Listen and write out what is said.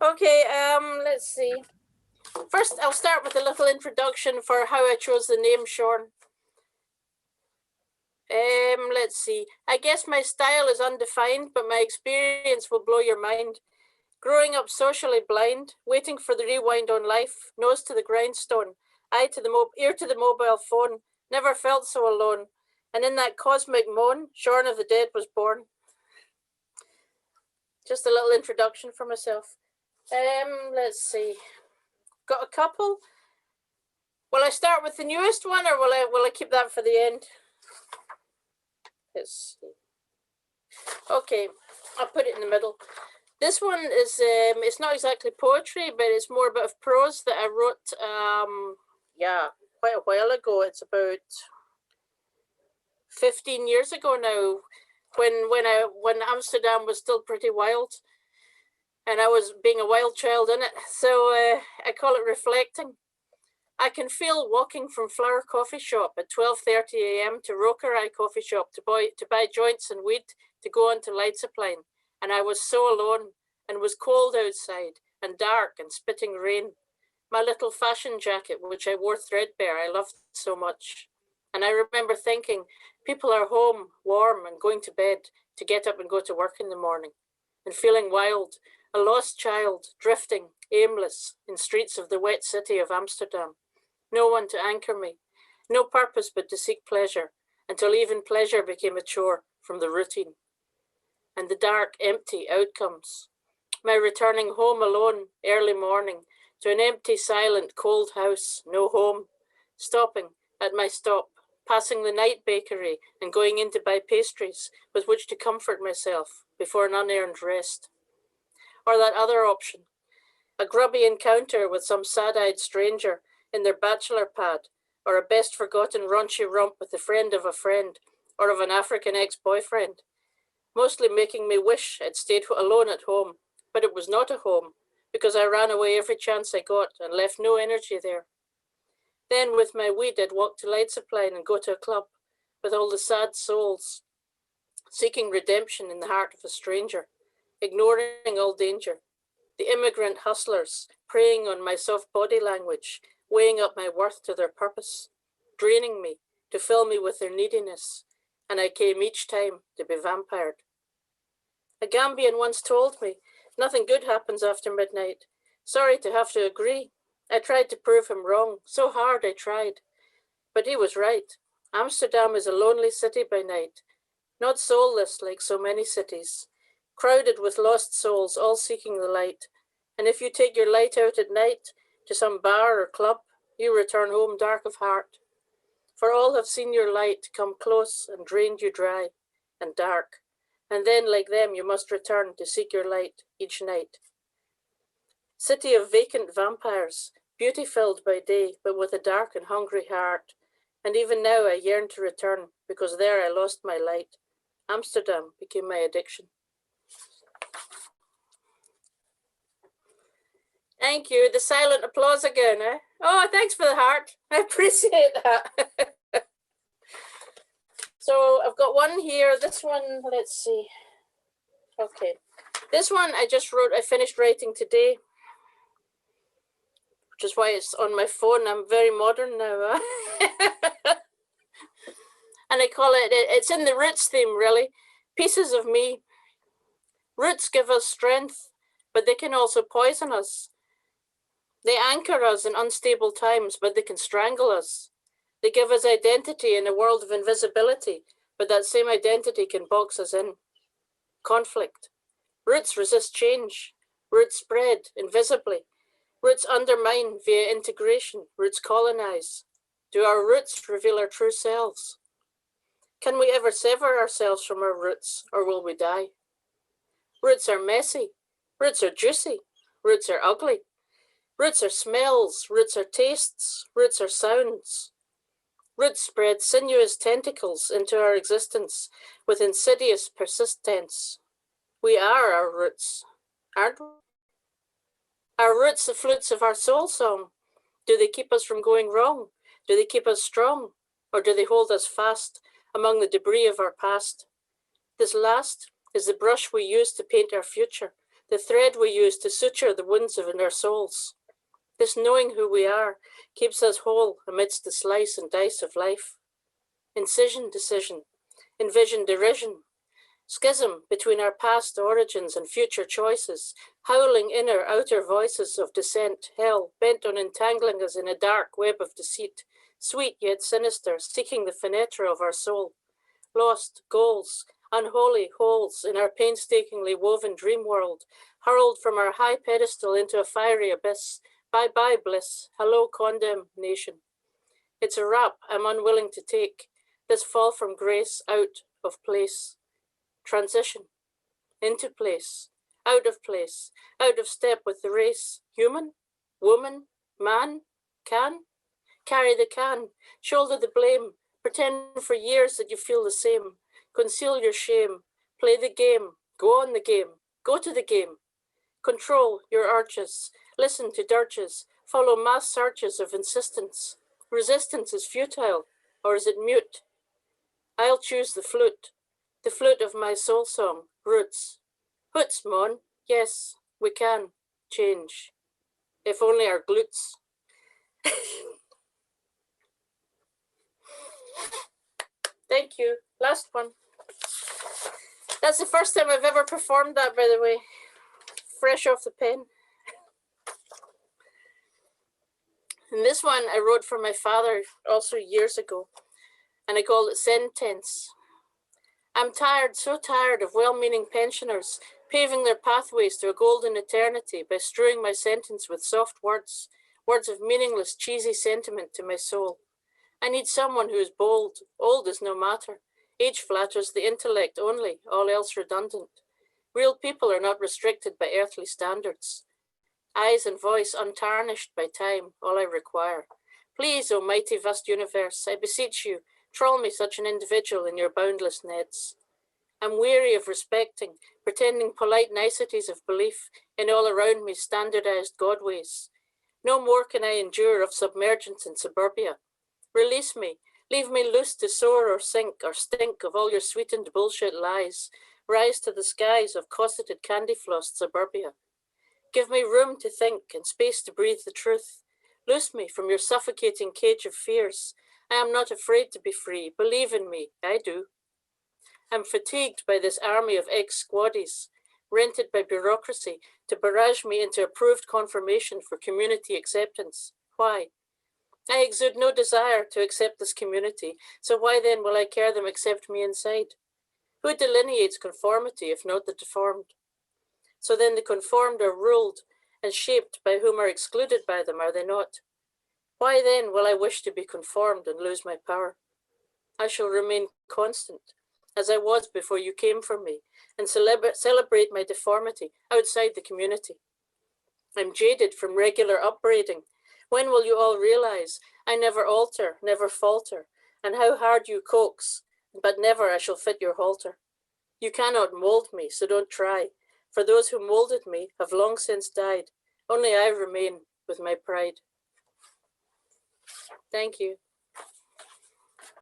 Okay, let's see. First, I'll start with a little introduction for how I chose the name Shorn. Let's see. I guess my style is undefined, but my experience will blow your mind. Growing up socially blind, waiting for the rewind on life, nose to the grindstone, ear to the mobile phone, never felt so alone. And in that cosmic moan, Shorn of the Dead was born. Just a little introduction for myself. Let's see. Got a couple. Will I start with the newest one, or will I keep that for the end? Let's see. Okay, I'll put it in the middle. This one is it's not exactly poetry, but it's more a bit of prose that I wrote quite a while ago. It's about 15 years ago now, when Amsterdam was still pretty wild, and I was being a wild child in it. So I call it Reflecting. I can feel walking from Flower Coffee Shop at 12:30 a.m. to Rokerai Coffee Shop to buy joints and weed to go on to Leidseplein. And I was so alone, and was cold outside, and dark, and spitting rain. My little fashion jacket, which I wore threadbare, I loved so much. And I remember thinking, people are home, warm, and going to bed to get up and go to work in the morning. And feeling wild, a lost child, drifting, aimless, in streets of the wet city of Amsterdam. No one to anchor me, no purpose but to seek pleasure, until even pleasure became a chore from the routine. And the dark, empty outcomes. My returning home alone, early morning, to an empty, silent, cold house, no home. Stopping at my stop, passing the night bakery, and going in to buy pastries with which to comfort myself before an unearned rest. Or that other option, a grubby encounter with some sad-eyed stranger in their bachelor pad, or a best forgotten raunchy romp with a friend, or of an African ex-boyfriend, mostly making me wish I'd stayed alone at home, but it was not a home, because I ran away every chance I got and left no energy there. Then with my weed I'd walk to Leidseplein and go to a club with all the sad souls, seeking redemption in the heart of a stranger, ignoring all danger, the immigrant hustlers preying on my soft body language, weighing up my worth to their purpose, draining me to fill me with their neediness, and I came each time to be vampired. A Gambian once told me, nothing good happens after midnight. Sorry to have to agree. I tried to prove him wrong, so hard I tried. But he was right. Amsterdam is a lonely city by night, not soulless like so many cities, crowded with lost souls all seeking the light. And if you take your light out at night, to some bar or club, you return home dark of heart. For all have seen your light come close and drained you dry and dark, and then like them you must return to seek your light each night. City of vacant vampires, beauty-filled by day, but with a dark and hungry heart, and even now I yearn to return, because there I lost my light. Amsterdam became my addiction. Thank you. The silent applause again, eh? Oh, thanks for the heart. I appreciate that. So I've got one here. This one, let's see. Okay. This one I finished writing today, which is why it's on my phone. I'm very modern now. And I call it's in the roots theme, really. Pieces of me. Roots give us strength, but they can also poison us. They anchor us in unstable times, but they can strangle us. They give us identity in a world of invisibility, but that same identity can box us in. Conflict. Roots resist change. Roots spread invisibly. Roots undermine via integration. Roots colonize. Do our roots reveal our true selves? Can we ever sever ourselves from our roots, or will we die? Roots are messy. Roots are juicy. Roots are ugly. Roots are smells, roots are tastes, roots are sounds. Roots spread sinuous tentacles into our existence with insidious persistence. We are our roots, aren't we? Our roots the flutes of our soul song. Do they keep us from going wrong? Do they keep us strong? Or do they hold us fast among the debris of our past? This last is the brush we use to paint our future, the thread we use to suture the wounds in our souls. This knowing who we are keeps us whole amidst the slice and dice of life. Incision, decision, envision, derision, schism between our past origins and future choices, howling inner, outer voices of dissent, hell, bent on entangling us in a dark web of deceit, sweet yet sinister, seeking the fenetra of our soul. Lost goals, unholy holes in our painstakingly woven dream world, hurled from our high pedestal into a fiery abyss. Bye-bye bliss, hello condemnation. It's a rap I'm unwilling to take, this fall from grace out of place. Transition, into place, out of step with the race. Human, woman, man, can? Carry the can, shoulder the blame, pretend for years that you feel the same. Conceal your shame, play the game, go on the game, go to the game. Control your arches, listen to dirges, follow mass searches of insistence. Resistance is futile, or is it mute? I'll choose the flute of my soul song, roots. Hoots, mon, yes, we can change, if only our glutes. Thank you. Last one. That's the first time I've ever performed that, by the way. Fresh off the pen. And this one I wrote for my father also years ago, and I called it Sentence. I'm tired, so tired of well-meaning pensioners paving their pathways to a golden eternity by strewing my sentence with soft words, words of meaningless, cheesy sentiment to my soul. I need someone who is bold. Old is no matter. Age flatters the intellect only, all else redundant. Real people are not restricted by earthly standards. Eyes and voice untarnished by time, all I require. Please, O mighty vast universe, I beseech you, troll me such an individual in your boundless nets. I'm weary of respecting, pretending polite niceties of belief in all around me standardized godways. No more can I endure of submergence in suburbia. Release me, leave me loose to soar or sink or stink of all your sweetened bullshit lies. Rise to the skies of cosseted candy-flossed suburbia. Give me room to think and space to breathe the truth. Loose me from your suffocating cage of fears. I am not afraid to be free. Believe in me, I do. I'm fatigued by this army of ex-squaddies, rented by bureaucracy to barrage me into approved confirmation for community acceptance. Why? I exude no desire to accept this community, so why then will I care them accept me inside? Who delineates conformity if not the deformed? So then the conformed are ruled and shaped by whom are excluded by them, are they not? Why then will I wish to be conformed and lose my power? I shall remain constant, as I was before you came for me, and celebrate my deformity outside the community. I'm jaded from regular upbraiding. When will you all realize I never alter, never falter, and how hard you coax, but never I shall fit your halter? You cannot mold me, so don't try, for those who molded me have long since died. Only I remain with my pride. Thank you.